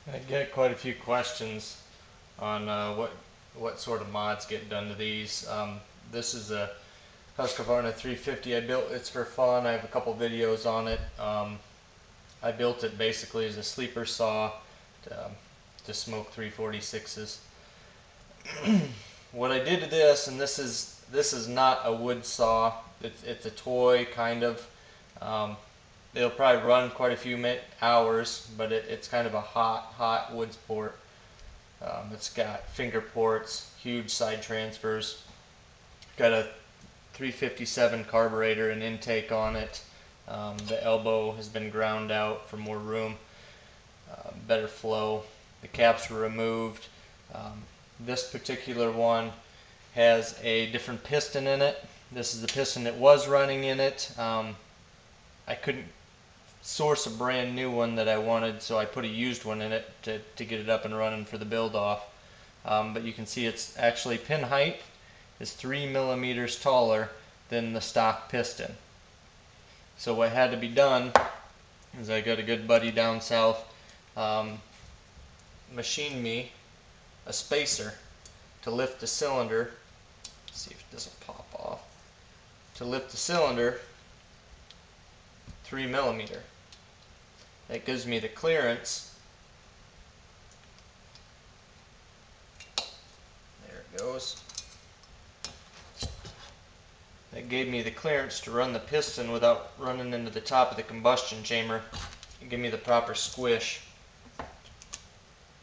I get quite a few questions on what sort of mods get done to these. This is a Husqvarna 350 I built. It's for fun. I have a couple videos on it. I built it basically as a sleeper saw to smoke 346s. What I did to this, and this is not a wood saw. It's a toy kind of. Um, It'll probably run quite a few hours, but it's kind of a hot wood sport. It's got finger ports, huge side transfers, got a 357 carburetor and intake on it. The elbow has been ground out for more room, better flow. The caps were removed. This particular one has a different piston in it. This is the piston that was running in it. I couldn't source a brand new one that I wanted, so I put a used one in it to get it up and running for the build off. But you can see it's actually pin height is 3 millimeters taller than the stock piston. So what had to be done is I got a good buddy down south machined me a spacer to lift the cylinder. Let's see if it doesn't pop off. To lift the cylinder 3 millimeter. That gives me the clearance. There it goes. That gave me the clearance to run the piston without running into the top of the combustion chamber. It gave me the proper squish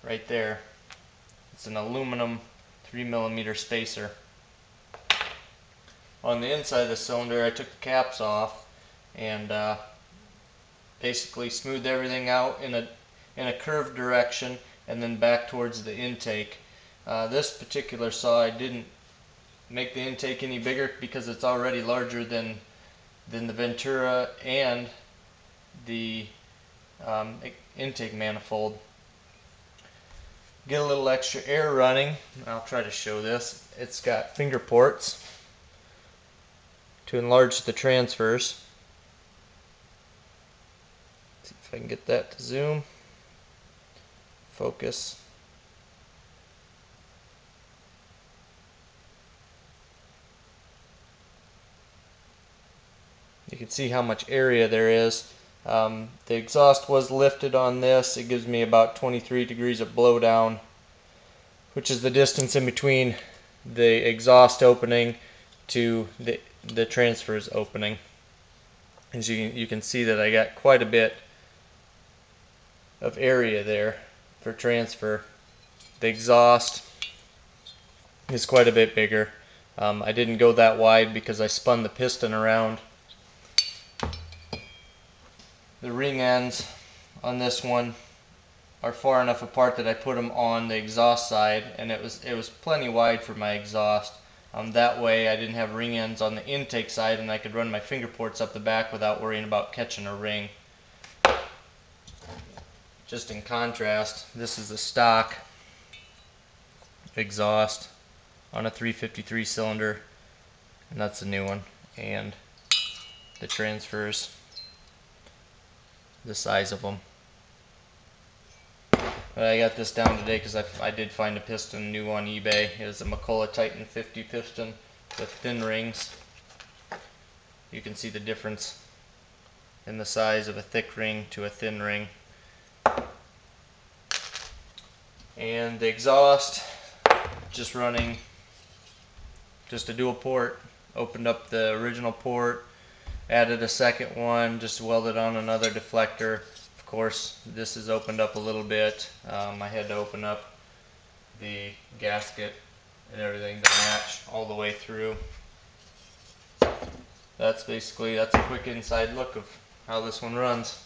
right there. It's an aluminum 3 millimeter spacer. On the inside of the cylinder, I took the caps off and basically smoothed everything out in a curved direction and then back towards the intake. This particular saw, I didn't make the intake any bigger because it's already larger than the Ventura and the intake manifold. Get a little extra air running. I'll try to show this. It's got finger ports to enlarge the transfers. Let's see if I can get that to zoom. Focus. You can see how much area there is. The exhaust was lifted on this. It gives me about 23 degrees of blowdown, which is the distance in between the exhaust opening to the transfers opening. As you can see that I got quite a bit of area there for transfer. The exhaust is quite a bit bigger. I didn't go that wide because I spun the piston around. The ring ends on this one are far enough apart that I put them on the exhaust side, and it was plenty wide for my exhaust. That way I didn't have ring ends on the intake side, and I could run my finger ports up the back without worrying about catching a ring. Just in contrast, this is the stock exhaust on a 353 cylinder, and that's the new one, and the transfers, the size of them. But I got this down today because I did find a piston new on eBay. It was a McCulloch Titan 50 piston with thin rings. You can see the difference in the size of a thick ring to a thin ring. And the exhaust, just running just a dual port. Opened up the original port, added a second one, just welded on another deflector. Of course, this is opened up a little bit. I had to open up the gasket and everything to match all the way through. That's a quick inside look of how this one runs.